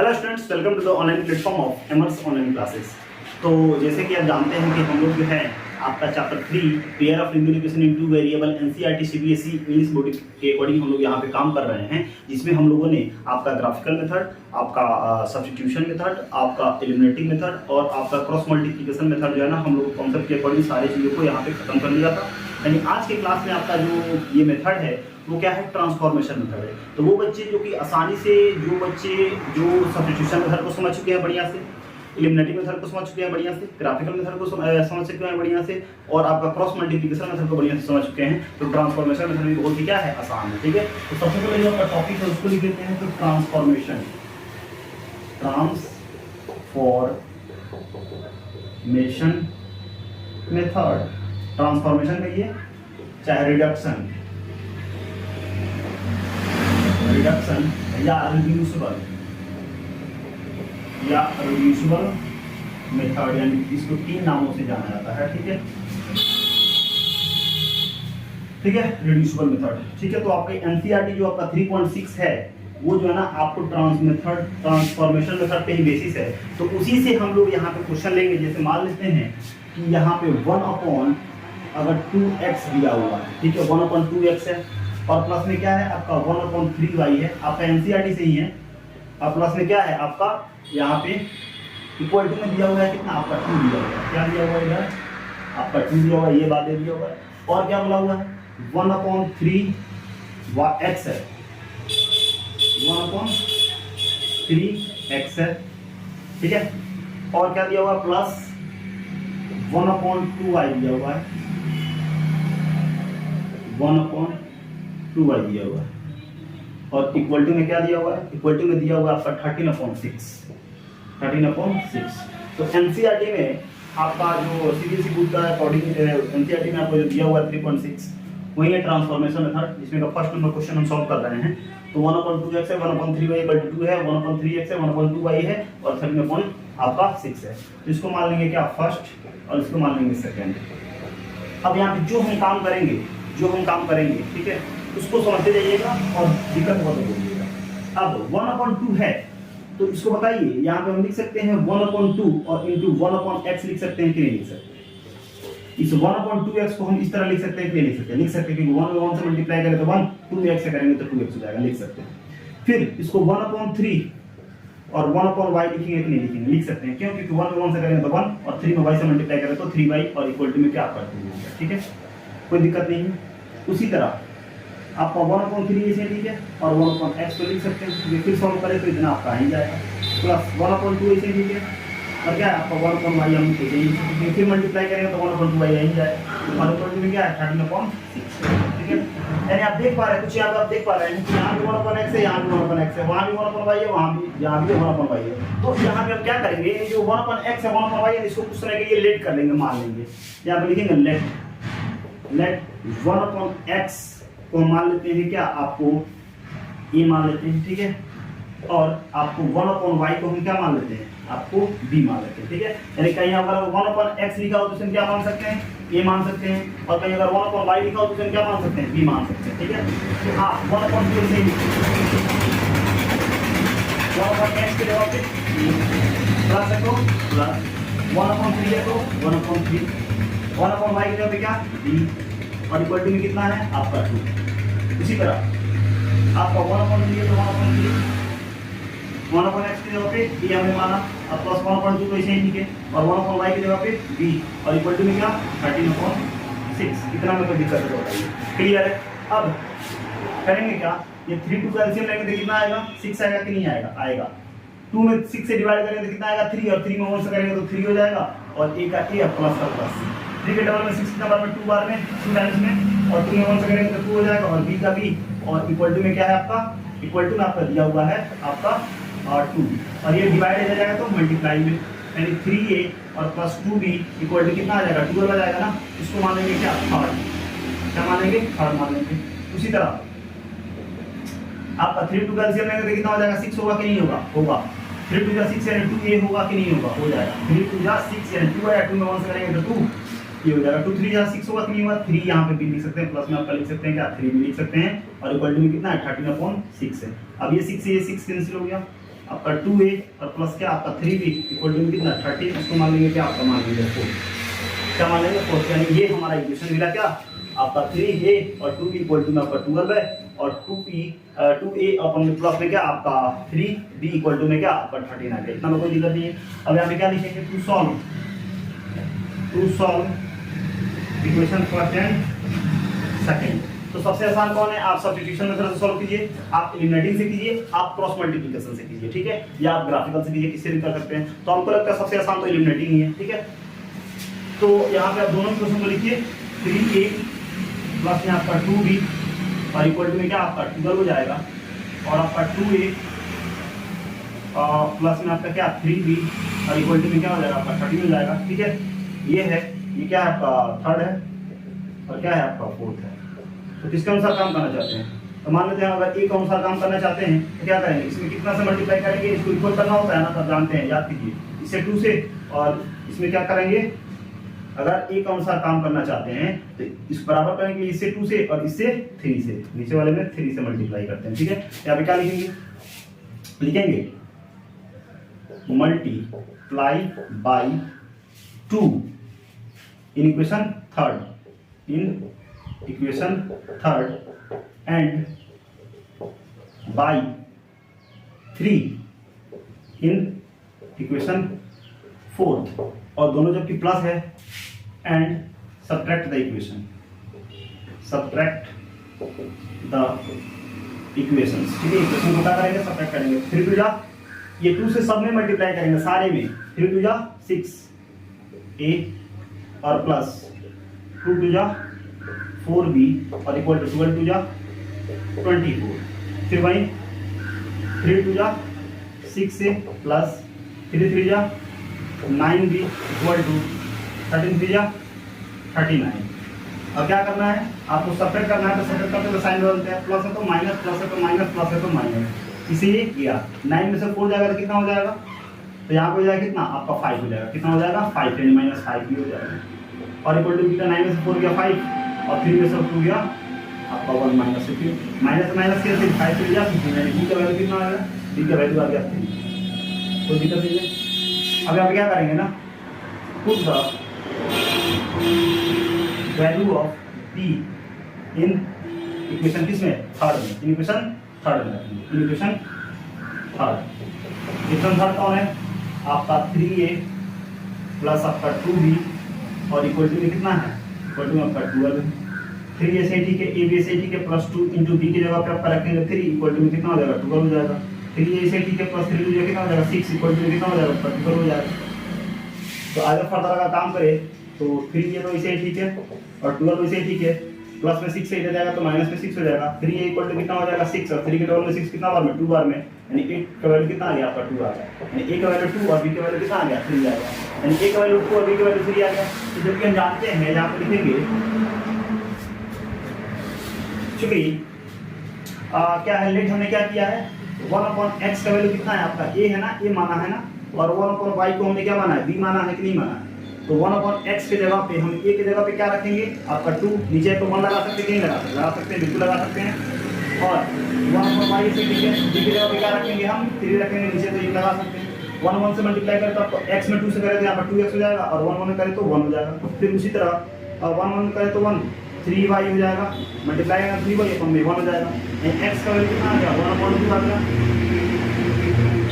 Hello students, welcome to the online platform of Emers online classes. तो जैसे कि आप जानते हैं कि हम लोग जो है आपका चैप्टर 3 पेयर ऑफ रिंगुलिकेशन into variable NCERT CBSE English board के अकॉर्डिंग हम लोग यहाँ पे काम कर रहे हैं, जिसमें हम लोगों ने आपका ग्राफिकल मेथड, आपका सब्स्टिट्यूशन मेथड, आपका एलिमिनेटिंग मेथड और आपका क्रॉस मल्टीप्लिकेशन मेथड जो है ना हम लोग कॉन्सेप्ट के अकॉर्डिंग सारी चीज़ों को यहाँ पे खत्म कर लिया था। यानी आज के क्लास में आपका जो ये मेथड है वो क्या है, ट्रांसफॉर्मेशन मेथड है। तो वो बच्चे जो कि आसानी से जो सब्स्टिट्यूशन मेथड को समझ चुके हैं बढ़िया से, एलिमिनेटिंग मेथड को समझ चुके हैं बढ़िया से, ग्राफिकल मेथड को समझ चुके हैं बढ़िया से और आपका क्रॉस मल्टीप्लिकेशन मेथड को बढ़िया से समझ चुके हैं, तो ट्रांसफॉर्मेशन मेथड भी बहुत ही क्या है, आसान है। ठीक है, तो सबसे पहले जो आपका टॉपिक है उसको लिख देते हैं, तो ट्रांसफॉर्मेशन मेथड। ट्रांसफॉर्मेशन कहिए चाहे रिडक्शन या रिड्यूसिबल मेथड, यानी इसको 3 नामों से जाना जाता है। ठीक है, रिड्यूसिबल मेथड। ठीक है, तो आपका एनसीईआरटी जो आपका 3.6 है वो जो है ना आपको ट्रांसफॉर्मेशन मेथड पे ही बेसिस है। तो उसी से हम लोग यहाँ पे क्वेश्चन लेंगे। जैसे मान लेते हैं कि यहाँ पे 1 अगर 2x दिया हुआ है, ठीक है, 1/2x है और प्लस में क्या है आपका 1/3y है, आपका एनसीईआरटी से ही है। और प्लस में क्या है आपका यहाँ पे इक्वल टू में दिया हुआ है कितना, आपका 2 दिया हुआ है। क्या दिया हुआ है इधर, आपका 2 दिया हुआ है, ये बात दिया हुआ है। और क्या बोला हुआ है 1/3x है, 1/3x है। ठीक है, और क्या दिया हुआ है प्लस 1/2y दिया हुआ है, 1/2y दिया हुआ है। और इक्वल टू में क्या दिया हुआ है, इक्वल टू में दिया हुआ है आपका 13/6। तो एनसीईआरटी में आपका जो सीबीएसई बोर्ड का अकॉर्डिंग एनसीईआरटी में आपको जो दिया हुआ है 3.6 वही है ट्रांसफॉर्मेशन मेथड, जिसमें का फर्स्ट नंबर क्वेश्चन हम सॉल्व कर रहे हैं। तो 1/2x है, 1/3y 2 है, 1/3x है, 1/2y है और 13/6 है। तो इसको मान लेंगे क्या फर्स्ट और इसको मान लेंगे सेकेंड। अब यहाँ पे जो हम काम करेंगे ठीक है, उसको समझते जाइएगा और दिक्कत हो तो बोलिएगा। अब 1/2 है तो इसको बताइए, यहाँ पे हम लिख सकते हैं 1/2 और इंटू 1/x लिख सकते हैं कि नहीं लिख सकते। इस 1/2x को हम इस तरह लिख सकते हैं कि नहीं लिख सकते, क्योंकि 1 में 1 से मल्टीप्लाई करें तो 1, 2 में x से करेंगे तो 2x हो जाएगा, लिख सकते हैं। फिर इसको 1/3 और 1/y लिखेंगे कि नहीं लिखेंगे, लिख सकते हैं। क्यों, क्योंकि 1 में 1 से करेंगे तो 1 और 3 में y से मल्टीप्लाई करें तो 3y और इक्वल टू में क्या आपका 2 होगा। ठीक है, कोई दिक्कत नहीं है। उसी तरह आपका 1/3 ऐसे लिखे और 1/x को लिख सकते हैं, ये फिर सॉल्व करें तो इतना आपका आ ही जाएगा, प्लस 1/2 ऐसे लिखे और क्या है आपका 1/y हम ऐसे ही फिर मल्टीप्लाई करेंगे तो 1/2y आ ही जाएगा और इक्वल टू में क्या है 13/6। ठीक है, यानी आप देख पा रहे हैं कुछ यहाँ पे, आप देख पा रहे हैं कि यहाँ भी 1/x है, यहाँ भी 1/x है, वहाँ भी 1/y है, वहाँ भी यहाँ भी 1/y है। तो यहाँ पे हम क्या करेंगे, जो 1/x है 1/y है इसको कुछ तरह के लिए लेट कर लेंगे, मान लेंगे यहाँ पे लिखेंगे लेट 1/x को मान लेते हैं क्या, आपको ए मान लेते हैं। ठीक है, और आपको 1/y को हम क्या मान लेते हैं, आपको b मान लेते हैं। ठीक है, यानी कहीं अगर 1/x लिखा हो तो इसे क्या मान सकते हैं, a मान सकते हैं, और कहीं अगर 1/y लिखा हो तो इसे क्या मान सकते हैं, b मान सकते हैं। ठीक है, तो आप 1/2 से 1/x के जगह पे प्लस रखो, प्लस 1/3 है तो 1/3, 1/y की जगह पे क्या b और इक्वल टू में कितना है आपका 2। इसी तरह आपका 1/3 है तो 1/3, 1/x की जगह पे b हमने माना, अब प्लस 1/2 तो ऐसे ही लिखे और 1/y की जगह पे b और इक्वल टू में क्या 13/6। इतना में कोई दिक्कत नहीं होगी, क्लियर है। अब करेंगे क्या, ये 3 2 का एलसीएम लेंगे तो कितना आएगा, 6 आएगा कि नहीं आएगा, आएगा। 2 में 6 से डिवाइड करेंगे तो कितना आएगा 3 और 3 में 1 से करेंगे तो 3 हो जाएगा और a का a प्लस का प्लस। 3 के डबल में 6 नंबर में 2 बार में 2 टाइम्स में और 2 में 1 से करेंगे तो 2 हो जाएगा और b का b और इक्वल टू में क्या है आपका, इक्वल टू में आपका दिया हुआ है आपका 2 और ये डिवाइड हो जाएगा तो मल्टीप्लाई में, यानी 3a और प्लस 2b इक्वल टू कितना आ जाएगा 12 आ जाएगा ना। इसको मानेंगे क्या थर्ड, क्या मानेंगे थर्ड मानेंगे। उसी तरह आपका 3 2 का एलसीएम लेंगे तो कितना हो जाएगा 6 होगा कि नहीं होगा, होगा। 3 2 6 यानी 2a होगा कि नहीं होगा, हो जाएगा। 3 2 6 यानी 2 है, 2 में 1 से करेंगे तो 2 ये हो जाएगा। 2 3 6 होगा कि नहीं होगा, 3 यहाँ पे भी लिख सकते हैं, प्लस में आपका लिख सकते हैं क्या 3 भी लिख सकते हैं और इक्वल टू में कितना है 13/6 है। अब ये 6 से ये 6 कैंसिल हो गया, आपका 2a और प्लस क्या आपका 3b इक्वल टू कितना 13, इसको मान लेंगे क्या आपका मान लेंगे 4, क्या मान लेंगे 4, यानी ये हमारा इक्वेशन मिला क्या आपका 3a और 2b इक्वल टू में आपका 12 है और 2a अपन प्लस में क्या आपका 3b इक्वल टू में क्या आपका 13 आ गया, इतना में कोई दिक्कत नहीं है। अब यहाँ पे क्या लिखेंगे to solve equation first and second. तो सबसे आसान कौन है, आप सब्स्टिट्यूशन मेथड से सॉल्व कीजिए, आप एलिमिनेटिंग से कीजिए, आप क्रॉस मल्टीप्लिकेशन से कीजिए, ठीक है, या आप ग्राफिकल से कीजिए, किससे भी कर सकते हैं। तो हमको लगता है सबसे आसान तो एलिमिनेटिंग ही है, ठीक है। तो यहाँ पे आप दोनों इक्वेशन को लिखिए 3a प्लस में आपका 2b और इक्वल टू में क्या आपका 12 हो जाएगा और आपका 2a प्लस में आपका क्या 3b और इक्वल टू में क्या हो जाएगा आपका 13 हो जाएगा, ठीक है। ये है, ये क्या है आपका थर्ड है और क्या है आपका फोर्थ है। तो किसके अनुसार काम करना चाहते हैं, तो मान लेते हैं अगर ए के अनुसार काम करना चाहते हैं तो क्या करेंगे, इसमें कितना से मल्टीप्लाई करेंगे, इसको इक्वल करना होता है ना, तब जानते हैं, याद कीजिए, इसे 2 से और इसमें क्या करेंगे, अगर ए के अनुसार काम करना चाहते हैं तो इस बराबर करेंगे इससे 2 से और इससे 3 से, नीचे वाले में 3 से मल्टीप्लाई करते हैं, ठीक है। यहाँ पे क्या लिखेंगे, लिखेंगे multiply by 2 in equation third and by 3 in equation fourth, और दोनों जबकि प्लस है, एंड सब्ट्रैक्ट द इक्वेशन, ठीक है। इक्वेशन को क्या करेंगे, सब्ट्रैक्ट करेंगे, 3 टू जा ये 2 से सब में मल्टीप्लाई करेंगे सारे में, 3 टू जा 6a और प्लस 2 टू जा 4b और इक्वल टू 12 टू जा 24, फिर वही 3 टू जा 6a प्लस 3 3 जा 9b इक्वल टू 13 3 जा 39। अब क्या करना है, आपको सब्ट्रैक्ट करना है, तो सब्ट्रैक्ट करते हुए साइन बदलते हैं, प्लस है तो माइनस, प्लस है तो माइनस, प्लस है तो माइनस, इसीलिए किया। 9 में से 4 जाएगा तो कितना हो जाएगा, तो यहाँ पे हो जाएगा कितना आपका 5 हो जाएगा, कितना हो जाएगा 5 यानी -5 भी हो जाएगा, और इक्वल टू कितना 9 में से 4 गया 5 और 3 में से 2 गया आपका 1 माइनस से 3 माइनस के फिर 5 से गया 15 यानी b का वैल्यू कितना आ गया, b का वैल्यू आ गया 3, कोई दिक्कत नहीं है। अब यहाँ पे क्या करेंगे ना, put the value of b in equation किसमें थर्ड में, इक्वेशन थर्ड कौन है आपका 3a प्लस आपका 2b और इक्वल टू में कितना है, इक्वल टू में आपका 12 है। 3a से ठीक है, a b से ठीक है, प्लस 2 इंटू b की जगह पे आप रखेंगे 3 इक्वल टू में कितना हो जाएगा 12 हो जाएगा। 3a से ठीक है प्लस 3 कितना हो जाएगा 6 इक्वल टू में कितना हो जाएगा 12 हो जाएगा। तो आगे फर्दर का काम करें तो 3a तो इसे ठीक है और 12 इसे ठीक है, प्लस में 6 से इधर जाएगा तो माइनस में 6 हो जाएगा। 3a इक्वल टू कितना हो जाएगा 6 और 3 के डबल में 6 कितना बार में 2 बार में, यानी a का वैल्यू कितना आ गया आपका 2 आ गया, यानी a का वैल्यू 2 और b का वैल्यू कितना आ गया 3 आ गया, यानी a का वैल्यू 2 और b का वैल्यू 3 आ गया। तो जबकि हम जानते हैं यहाँ पे लिखेंगे चूंकि क्या है लेट हमने क्या किया है 1/x का वैल्यू कितना है आपका a है ना, a माना है ना, और 1/y को हमने क्या माना है b माना है कि नहीं माना है। तो 1/x के जगह पे हम a के जगह पे क्या रखेंगे आपका 2, नीचे तो 1 लगा सकते हैं, नहीं लगा सकते हैं, बिल्कुल लगा सकते हैं। और 1/y से ठीक है b की जगह पे क्या रखेंगे हम 3 रखेंगे, नीचे तो 1 लगा सकते हैं। 1 1 से मल्टीप्लाई करें तो आपको x में 2 से करें तो यहाँ पर 2x हो जाएगा, और 1 1 करें तो 1 हो जाएगा। फिर उसी तरह 1 1 करें तो 1 3y हो जाएगा, मल्टीप्लाई करें 3y अपन में 1 हो जाएगा। x का वैल्यू कितना आ गया 1/2 आ गया,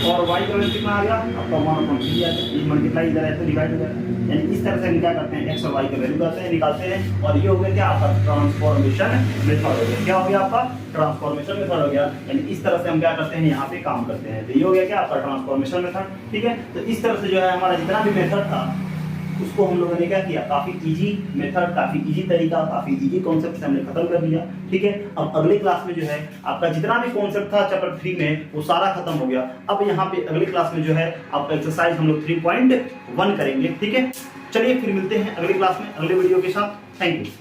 और y का वैल्यू कितना आ गया आपका 1/3 आ गया। ये मल्टीप्लाई इधर है तो डिवाइड हो जाएगा। यानी इस तरह से हम क्या करते हैं x और y का वैल्यू निकालते हैं, और ये हो गया क्या आपका ट्रांसफॉर्मेशन मेथड हो गया। क्या हो गया आपका ट्रांसफॉर्मेशन मेथड हो गया। यानी इस तरह से हम क्या करते हैं यहाँ पे काम करते हैं। तो ये हो गया क्या आपका ट्रांसफॉर्मेशन मेथड, ठीक है। तो इस तरह से जो है हमारा जितना भी मेथड था उसको हम लोगों ने क्या किया, काफी इजी मेथड, काफी इजी तरीका, काफी इजी कॉन्सेप्ट से हमने खत्म कर दिया, ठीक है। अब अगले क्लास में जो है आपका जितना भी कॉन्सेप्ट था चैप्टर 3 में वो सारा खत्म हो गया। अब यहाँ पे अगली क्लास में जो है आपका एक्सरसाइज हम लोग 3.1 करेंगे, ठीक है। चलिए फिर मिलते हैं अगली क्लास में अगले वीडियो के साथ। Thank you.